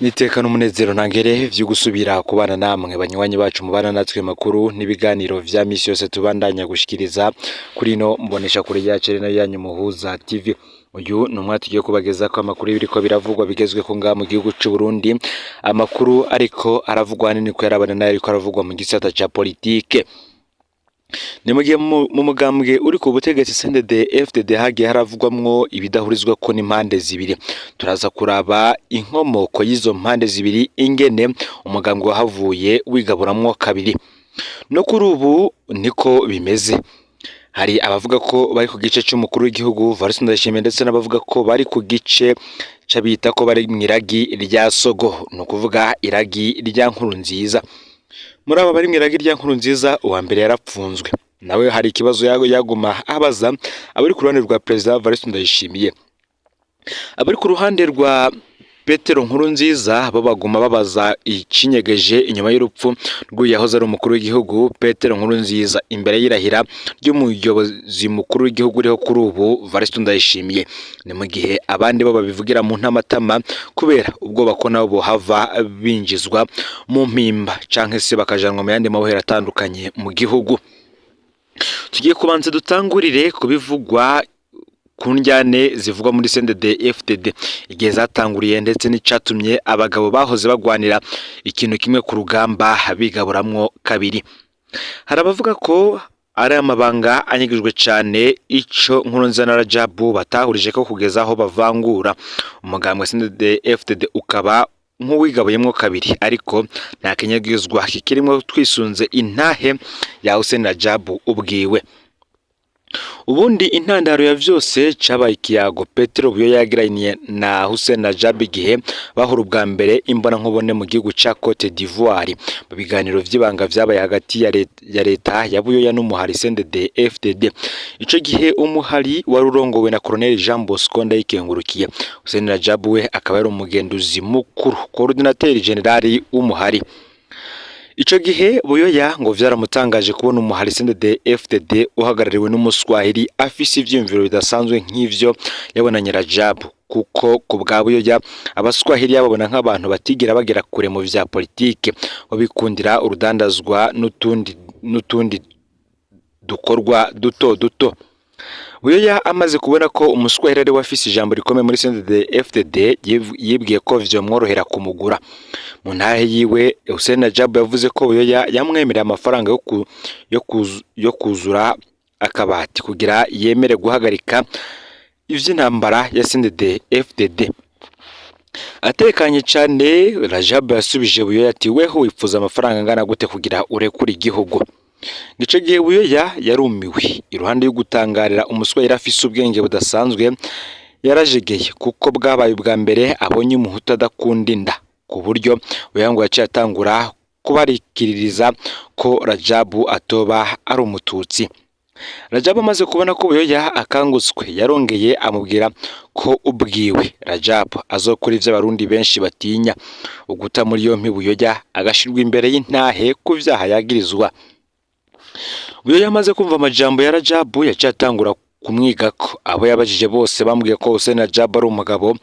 Nitekana umunezero ntangere vyo gusubira kubana namwe banywanyi bacu mubana natwe makuru n'ibiganiro vya misi yose tubandanya gushikiriza kuri no mbonesha kure yacu rena yanyu Muhuza TV. Uyu numwe tugiye kubageza ko amakuru y'ibiriko biravugwa bigezwe ko nga mu gihugu c'u Burundi, amakuru ariko aravugwa nini ko yarabana nayo ariko aravugwa mu gisata ca politike. Ni mugiye mu mugambwe uri ku butegetsi CNDD-FDD hagiye haravugwamwo ibidahurizwa ko n'impande zibiri. Turaza kuraba inkomoko y'izo mpande zibiri ingene umugambwe wahavuye wigaburamwo kabiri. No kuri ubu niko bimeze. Hari abavuga ko bari ku gice c'umukuru w'igihugu Varisi Ndayishimiye ndetse n'abavuga ko bari ku gice cabita ko bari mwiragi rya Sogo, no kuvuga iragi rya Nkurunziza. Muri aba bari mwiragi rya Nkurunziza uwa mbere yarapfunzwe. Nawe hari ikibazo yaguma abaza abari ku ruhande rwa President Varisi Ndayishimiye. Abari ku ruhande rwa Petero Nkurunziza babaguma babaza icinyegeje inyuma y'urupfu rw'uyahoze ari umukuru w'igihugu Petero Nkurunziza imbere y'irahira ry'umuyobozi mukuru w'igihugu uriho kuri ubu Varisi Ndayishimiye. Ni mu gihe abandi baba bivugira mu ntamatama kubera ubwoba ko nabo bohava binjizwa mu mpimba canke se bakajanwa mu yandi mabohero atandukanye mu gihugu. Tugiye kubanza dutangurire kubivugwa kunjyane zivugwa muri CNDD-FDD igihe zatanguriye ndetse n'icatumye abagabo bahoze bagwanira ikintu kimwe ku rugamba bigaburamwo kabiri. Hari abavuga ko ari amabanga anyigijwe cane ico Nkurunziza na Rajabu batahurije ko kugeza aho bavangura umugambwe CNDD-FDD ukaba nk'uwigabuyemwo kabiri, ariko nta kenyagizwa kikirimwo twisunze intahe ya Hussein Rajabu ubwiwe. Ubundi intandaro ya vyose cabaye ikiyago Petero Buyoya yagiranye na Hussein Rajabu igihe bahura ubwa mbere imbona nkubone mu gihugu ca Cote d'Ivoire. Mu biganiro vy'ibanga vyabaye hagati ya leta ya Buyoya n'umuhari CNDD-FDD. Ico gihe umuhari wari urongowe na Colonel Jean Bosco Ndayikengurukiye. Hussein Rajabu we akaba yari umugenduzi mukuru, coordinateur general w'umuhari. Ico gihe Buyoya ngo vyaramutangaje kubona umuhari CNDD-FDD uhagarariwe n'umuswahili afise ivyumviro bidasanzwe nk'ivyo yabonanye Rajabu, kuko ku bwa Buyoya abaswahili yababona nk'abantu batigira bagera kure mu vya politike, babikundira urudandazwa n'utundi dukorwa duto duto. Buyoya amaze kubona ko umuswahili ari wafise ijambo rikomeye muri CNDD-FDD yibwiye ko vyomworohera kumugura. Mu ntahe yiwe Hussein Rajabu yavuze ko Buyoya yamwemereye amafaranga yo kuzura akabati kugira yemere guhagarika ivy'intambara ya CNDD-FDD. Atekanye cane Rajabu yasubije Buyoya ati weho wipfuza amafaranga angana gute kugira urekure igihugu? Nico gihe Buyoya yarumiwe. Iruhande yo gutangarira umuswahili afise ubwenge budasanzwe yarajegeye, kuko bwabaye ubwa mbere abonye umuhutu adakunda inda, ku buryo Buyoya ngo yaciye atangura kubarikiririza ko Rajabu atoba ari umututsi. Rajabu amaze kubona ko Buyoya akangutswe yarongeye amubwira ko ubwiwe Rajabu azokora ivyo abarundi benshi batinya, uguta muri yompi Buyoya agashirwa imbere y'intahe ku vyaha yagirizwa. Buyoya amaze kumva amajambo ya Rajabu yaciye atangura kumwigako. Abo yabajije bose bambwiye ko Hussein Rajabu ari umugabo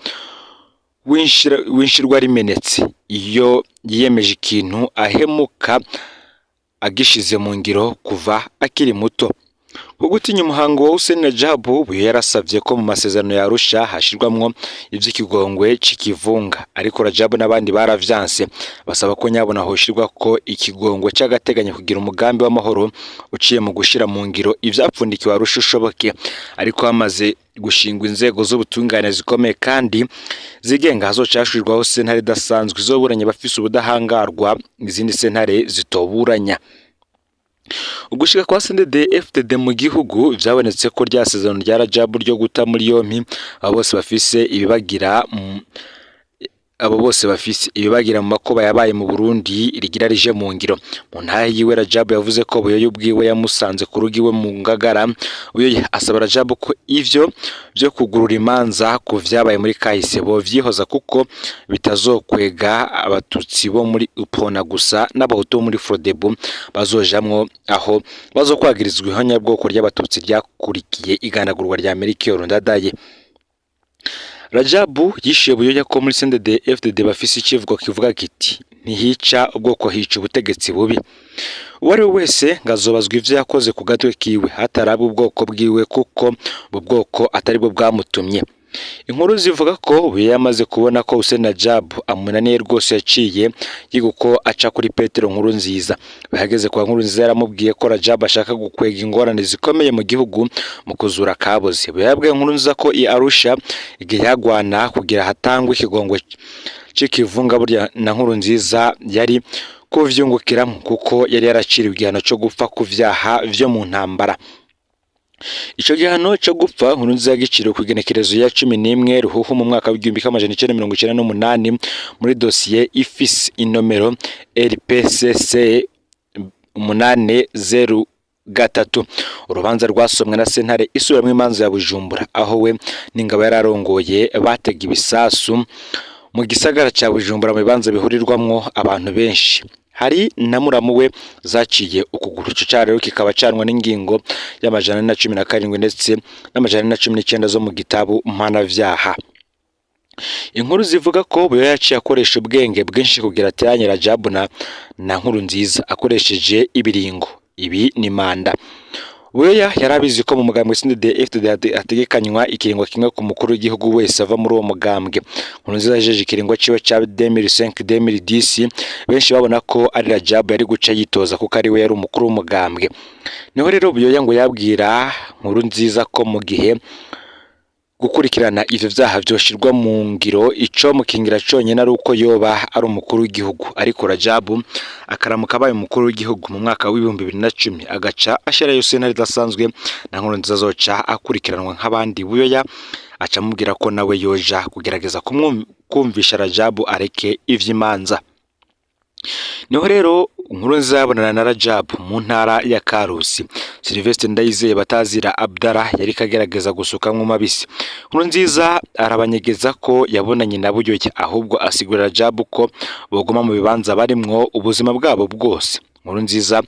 winshirwa rimenetse, iyo yiyemeje ikintu ahemuka agishize mu ngiro kuva akiri muto. Kugutinya umuhango wa Hussein Rajabu, Buyoya yarasavye ko mu masezerano ya Arusha hashirwamwo ivy'ikigongwe c'ikivunga, ariko Rajabu n'abandi baravyanse, basaba ko nyabona hoshirwa ko ikigongwe c'agateganyo kugira umugambi w'amahoro uciye mu gushira mu ngiro ivyapfundikiwe Arusha ushoboke. Ariko hamaze gushingwa inzego z'ubutungane zikomeye kandi zigenga, hazocashirwaho sentare idasanzwe izoburanya bafise ubudahangarwa izindi sentare zitoburanya. Ugushika kwa CNDD-FDD mu gihugu vyabonetse ko ryasezerano rya Rajabu ryo guta muri yompi abo bose bafise ibibagira mu makoba yabaye mu Burundi rigira rije mu ngiro. Mu ntahe yiwe Rajabu yavuze ko Buyoya ubwiwe yamusanze ku rugiwe mu Ngagara. Buyoya asaba Rajabu ko ivyo byo kugurura imanza ku vyabaye muri kahise bo vyihoza, kuko bitazokwega abatutsi bo muri Upona gusa n'abahutu muri Frodebu bazojamwo, aho bazokwagirizwa ihonyabwoko ry'abatutsi ryakurikiye igandagurwa rya Melchior Ndadaye. Rajabu yishiye Buyoya ko muri CNDD FDD bafise ikivugo kivuga kiti ntihica ubwoko hica ubutegetsi bubi. Uwari wese ngazobazwa ivyo yakoze ku gatwe kiwe hataraba ubwoko bwiwe kuko ubwo bwoko atari bwo bwamutumye. Inkuru zivuga ko Buyoya yamaze kubona ko Hussein Rajabu amunaniye rwose yaciye yiguko aca kuri Petero Nkurunziza. Bahageze kwa Nkurunziza yaramubwiye ko Rajabu ashaka gukwega ingorane zikomeye mu gihugu mu kuzura kaboze. Buyoya yabwiye Nkurunziza ko i Arusha igihe yagwana kugira hatangwe ikigongwe c'ikivunga burya na Nkurunziza yari kuvyungukiramo kuko yari yaraciriwe igihano cyo gupfa ku vyaha vyo mu ntambara. Ico gihano cyo gupfa Nkurunziza yagiciriwe ku igenekerezo ya 11 Ruhuhu mu mwaka w'1998 muri dosiye ifise inomero LPCC 803. Urubanza rwasomwe na sentare isubiramwo imanza ya Bujumbura aho we n'ingabo yararongoye batega ibisasu mu gisagara ca Bujumbura mu bibanza bihurirwamwo abantu benshi. Hari na muramu we zaciye ukuguru cyo kikaba canwa n'ingingo y'amajana na 17 ndetse n'amajana na 19 zo mu gitabo mpanavyaha. Inkuru zivuga ko Buyoya yaciye akoresha ubwenge bwinshi kugira ateranye Rajabu na Nkurunziza akoresheje ibiringo. Ibi ni manda. Buyoya yarabizi ko mu mugambwe CNDD FDD ategekanywa ikiringo kimwe ku mukuru w'igihugu wese ava muri uwo mugambwe. Nkurunziza yajeje ikiringo ciwe ca 2005-2010 benshi babona ko ari Rajabu yari guca yitoza kuko ari we yari umukuru w'umugambwe. Niho rero Buyoya ngo yabwira Nkurunziza ko mu gihe gukurikirana ivyo vyaha vyoshirwa mu ngiro ico mukingira conyene ari uko yoba ari umukuru w'igihugu. Ariko Rajabu akaramuka abaye umukuru w'igihugu mu mwaka w'2010 agaca ashirayo sentare idasanzwe na Nkurunziza azoca akurikiranwa nk'abandi. Buyoya aca mubwira ko nawe yoja kugerageza kumvisha Rajabu areke ivy'imanza. Niho rero Nkurunziza yabonana na Rajabu mu ntara ya Karusi. Sylvestre Ndayizeye batazira Abdallah yari kagerageza gusuka mabisi. Nkurunziza arabanyegeza ko yabonanye na Buyoya ahubwo asigura Rajabu ko bogoma mu bibanza barimwo ubuzima bwabo bwose. Nkurunziza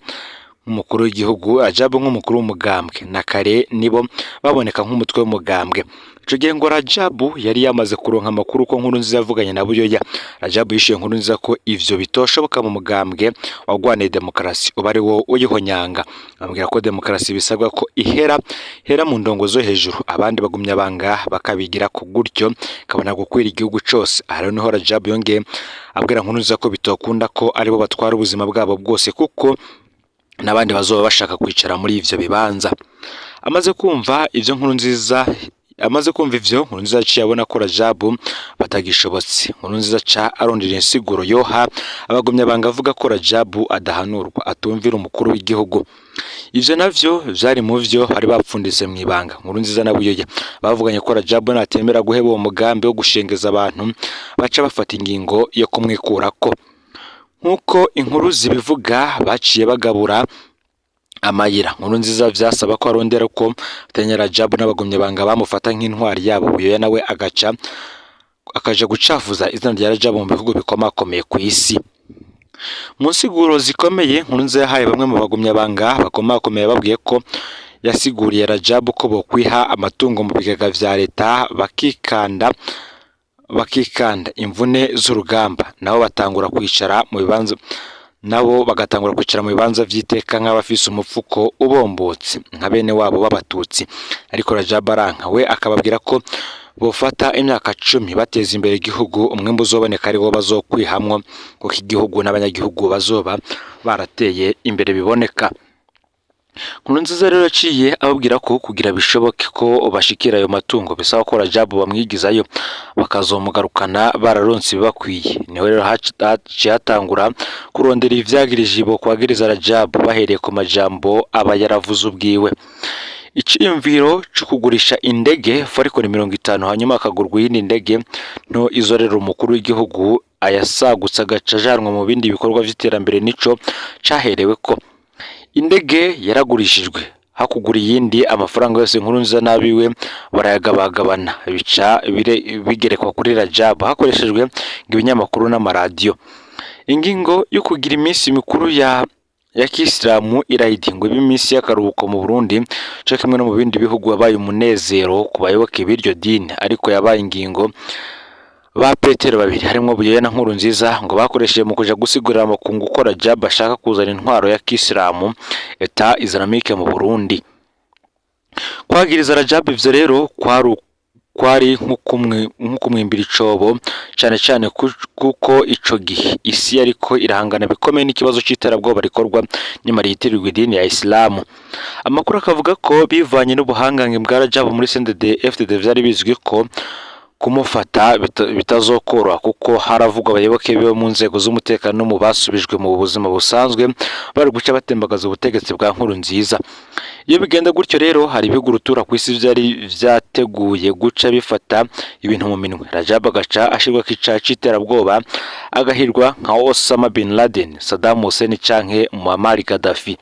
nk'umukuru w'igihugu, Rajabu nk'umukuru w'umugambwe na kare nibo baboneka nk'umutwe w'umugambwe. Ico gihe ngo Rajabu yari yamaze kuronka amakuru ko Nkurunziza yavuganye na Buyoya. Rajabu yishuye Nkurunziza ko ivyo bitoshoboka mu mugambwe wagwaneye demokarasi uba ari wo uyihonyanga. Amubwira ko demokarasi bisabwa ko ihera mu ndongo zo hejuru, abandi bagumya banga bakabigira ku gutyo kabona gukwira igihugu cose. Aha niho Rajabu yongeye abwira Nkurunziza ko bitokunda ko aribo batwara ubuzima bwabo bwose kuko n'abandi bazoba bashaka kwicara muri ivyo bibanza. Amaze kumva ivyo Nkurunziza yaciye abona ko Rajabu batagishobotse. Nkurunziza ca arondera insiguro yoha abagumya banga avuga ko Rajabu adahanurwa atumvira umukuru w'igihugu. Ivyo navyo vyari mu vyo hari bapfundise mu ibanga. Nkurunziza na Buyoya bavuganye ko Rajabu natemera guheba uwo mugambi wo gushengeza abantu baca bafata ingingo yo kumwikurako. Nkuko inkuru zibivuga baciye bagabura amayira. Nkurunziza vyasaba ko arondera ko atanya Rajabu n'abagumye banga bamufata nk'intwari yabo. Buyoya nawe akaja gucafuza izina rya Rajabu mu bihugu bikomakomeye ku isi. Mu nsiguro zikomeye Nkurunziza yahaye bamwe mu bagumye banga bakomakomeye babwiye ko yasiguriye Rajabu ko bokwiha amatungo mu bigega vya leta bakikanda imvune z'urugamba nabo bagatangura kwicara mu bibanza vy'iteka nk'abafise umufuko ubombotse nka bene wabo b'abatutsi. Ariko Rajabu aranka, we akababwira ko bofata imyaka 10 bateza imbere igihugu, umwembu uzoboneka ari wo bazokwihamwo kuko igihugu n'abanyagihugu bazoba barateye imbere biboneka. Nkurunziza rero yaciye ababwira ko kugira bishoboke ko bashikira ayo matungo bisaba ko Rajabu bamwigizayo bakazomugarukana bararonse bibakwiye. Niho rero haciye hatangura kurondera ivyagirije ibo kwagiriza Rajabu bahereye ku majambo aba yaravuze ubwiwe. Iciyumviro cyo kugurisha indege Falcon 50 hanyuma akagurwa yindi ndege no izorera umukuru w'igihugu ayasagutsa gacajanwa mu bindi bikorwa vy'iterambere nico caherewe ko. Indege yaragurishijwe hakugura yindi amafaranga yose Nkurunziza nabiwe barayagabagabana bica bigerekwa kuri Rajabu hakoreshejwe ibinyamakuru n'amaradiyo. Ingingo yo kugira iminsi mikuru ya ya Kisilamu irahidingwa iminsi y'akaruhuko mu Burundi cyo kimwe no mu bindi bihugu wabaye umunezero ku bayoboke b'iryo dini, ariko yabaye ingingo ba Petero babiri harimo Buyoya na Nkurunziza ngo bakoresheje mu kuja gusigurira amakungu ko Rajab ashaka kuzana intwaro ya Kisilamu Etat Islamique mu Burundi. Kwagiriza Rajab ivyo rero kwari nk'ukumwimbira icobo cyane kuko ico gihe isi yariko irahangana bikomeye n'ikibazo c'iterabwoba rikorwa nyuma yitirirwa idini ya Islamu. Amakuru akavuga ko bivanye n'ubuhangange bwa Rajab muri CNDD-FDD vyari bizwi ko kumufata bitazokora kuko haravugwa abayoboke biwe mu nzego z'umutekano no mu basubijwe mu buzima busanzwe bari guca batembagaza ubutegetsi bwa Nkurunziza. Iyo bigenda gutyo rero hari ibigurutura ku isi vyari vyateguye guca bifata ibintu mu minwe. Rajab agaca ashirwa kica c'iterabwoba agahirwa nka Osama bin Laden, Saddam Hussein canke Muammar Gaddafi.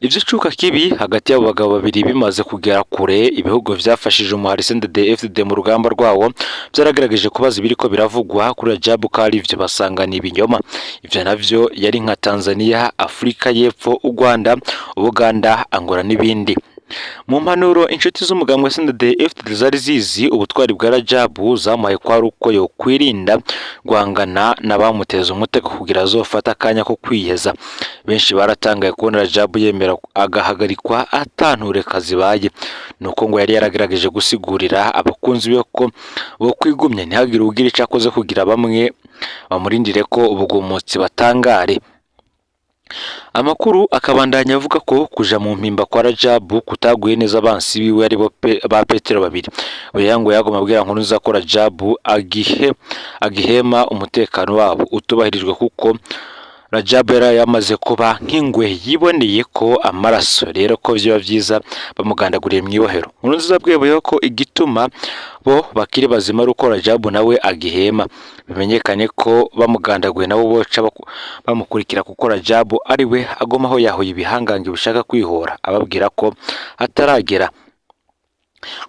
Ivyo cuka kibi hagati y'abo bagabo babiri bimaze kugera kure, ibihugu vyafashije umuhari CNDD-FDD mu rugamba rwawo byaragerageje kubaza ibiriko biravugwa kuri Rajab ko ari ivyo basangana ibinyoma. Ivyo navyo yari nka Tanzania, Afrika y'Epfo, u Rwanda, Uganda, Angola n'ibindi. Mu mpanuro inshuti z'umugambwe CNDD-FDD zari zizi ubutwari bwa Rajab zamuhaye ko ari uko yo kwirinda guhangana n'abamuteza umutego kugira azofata akanya ko kwiheza. Benshi baratangaye kubona Rajab yemera agahagarikwa atanture kazibaye, nuko ngo yari yaragerageje gusigurira abakunzi be ko bo kwigumya ntihagire ugira ico akoze kugira bamwe bamurindire ko ubugumutsi batangare. Amakuru akabandanya avuga ko kuja mu mpimba kwa Rajab kutaguye neza abansi biwe ari bo ba Petero babiri. Oya ngo yagoma abwira Nkurunziza ko Rajab agihema umutekano wabo utubahirijwe kuko Rajab yari yamaze kuba nk'ingwe yiboneye ko amaraso, rero ko vyo bavyiza bamugandaguriye mwibohero. Nkurunziza abwiye ko igituma bo bakiri bazima ruko Rajab nawe agihema bimenyekane ko bamugandaguye nabo boca bamukurikira kuko Rajab ari we agomaho yahuye ibihangange bishaka kwihora, ababwira ko ataragera.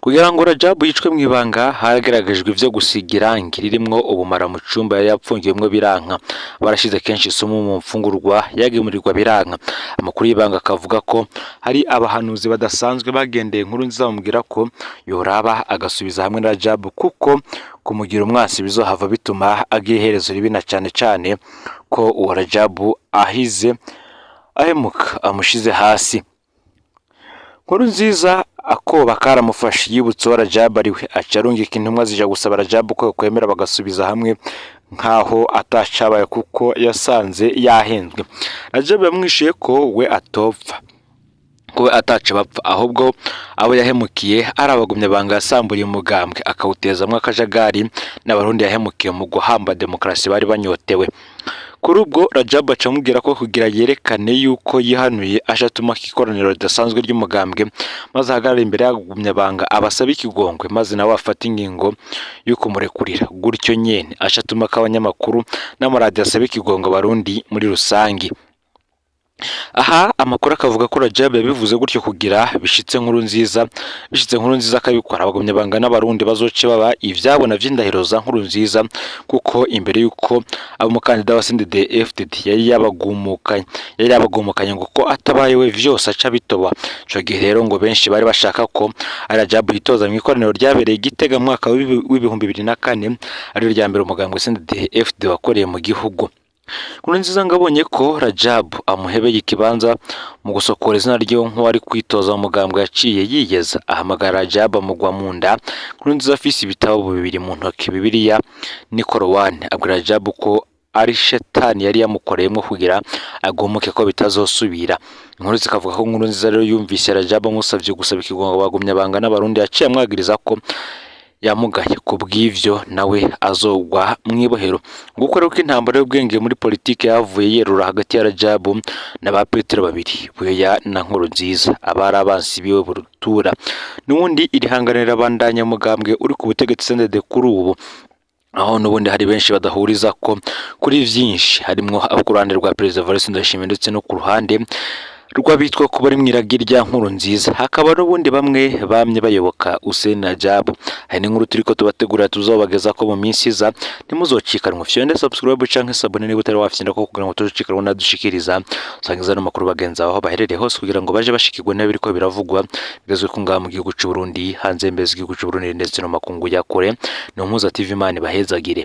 Kugira ngo Rajab yicwe mwibanga hageragejwe ivyo gusigira irangi ririmwo ubumara mu cumba yari yapfungiwemwo biranka. Barashize kenshi isomo mu mfungurwa yagemurirwa biranka. Amakuru y'ibanga akavuga ko hari abahanuzi badasanzwe bagendeye Nkurunziza bamubwira ko yoraba agasubiza hamwe na Rajab kuko kumugira umwasi bizohava bituma agira iherezo ribi na cane ko uwo Rajab ahize ahemuka amushize hasi. Nkurunziza akoba karamufashe yibutso Rajab ariwe acarungika intumwa zija gusaba Rajab ko kwemera bagasubiza hamwe nkaho atacabaye kuko yasanze yahenzwe. Rajab yamwishiye ko we atopfa, ko ataca bapfa ahubwo abo yahemukiye arabagumye banga yasamburiye umugambwe akawutezamwe akajagari n'abarundi yahemukiye mu guhamba demokrasi bari banyotewe. Kuri ubwo Rajab acamubwira ko kugira yerekane yuko yihanuye ashatuma kikoraniro ridasanzwe ry'umugambwe maze ahagarara imbere yagumye banga abasaba ikigongwe maze nawe afata ingingo yuko murekurira. Gutyo nyene ashatuma k'abanyamakuru n'amaradiyo asaba ikigongwe abarundi muri rusangi. Aha amakuru akavuga ko Rajab yabivuze gutyo kugira bishitse Nkurunziza akabikora abagumye banga n'abarundi bazoce baba ivyabo na vy'indahiro za Nkurunziza kuko imbere yuko abumukandida wa CNDD-FDD yari yabagumukanye ngo ko atabaye we vyose aca bitoba. Ico gihe rero ngo benshi bari bashaka ko Rajab yitoza mu ikoraniro ryabereye Gitega mu mwaka w'2004 ari rya mbere umugambwe CNDD-FDD wakoreye mu gihugu. Nkurunziza ngabonye ko Rajab amuhebeye ikibanza mu gusokora izina ryo nk'uwari kwitoza mu mugambwe yaciye yiyeza ahamagara Rajab amugwa mu nda. Nkurunziza afise ibitabo bibiri mu ntoki, Bibiliya ni Korowani, abwira Rajab ko ari shetani yari yamukoreyemo kugira agomuke ko bitazosubira. Inkuru zikavuga ko Nkurunziza rero yumvise Rajab amusavye gusaba ikigongo bagumye banga n'abarundi yaciye amwagiriza ko yamugaye kubw'ivyo nawe azogwa mwibohero. Nguko rero ko intambara y'ubwenge muri politike yavuye yerura hagati ya Rajab na ba Petero babiri, Buyoya na Nkurunziza abari abansi biwe burutura. Nubundi irihanganira bandanya mugambwe uri ku butegetsi CNDD kuri ubu, aho nubundi hari benshi badahuriza ko kuri vyinshi, harimwo abo ku ruhande rwa Perezida Evariste Ndayishimiye ndetse no ku ruhande rw'abitwa kuba ari mwiragirya nkuru nziza, hakaba n'ubundi bamwe bamye bayoboka Hussein Rajabu. Hari n'inkuru turiko tubategura tuzobageza ko mu minsi iza, ntimuzocikanwa fyonde subscribe canke sabone niba utari wafyinda ko kugira ngo tuzocikanwa nadushikiriza usangiza no makuru bagenza aho baherereye hose kugira ngo baje bashikirwe n'abiriko biravugwa bigezwe ku ngaha mu gihugu c'u Burundi, hanze mbeze igihugu c'u Burundi ndetse no makungu ya kure. No Mpuza TV Imana bahezagire.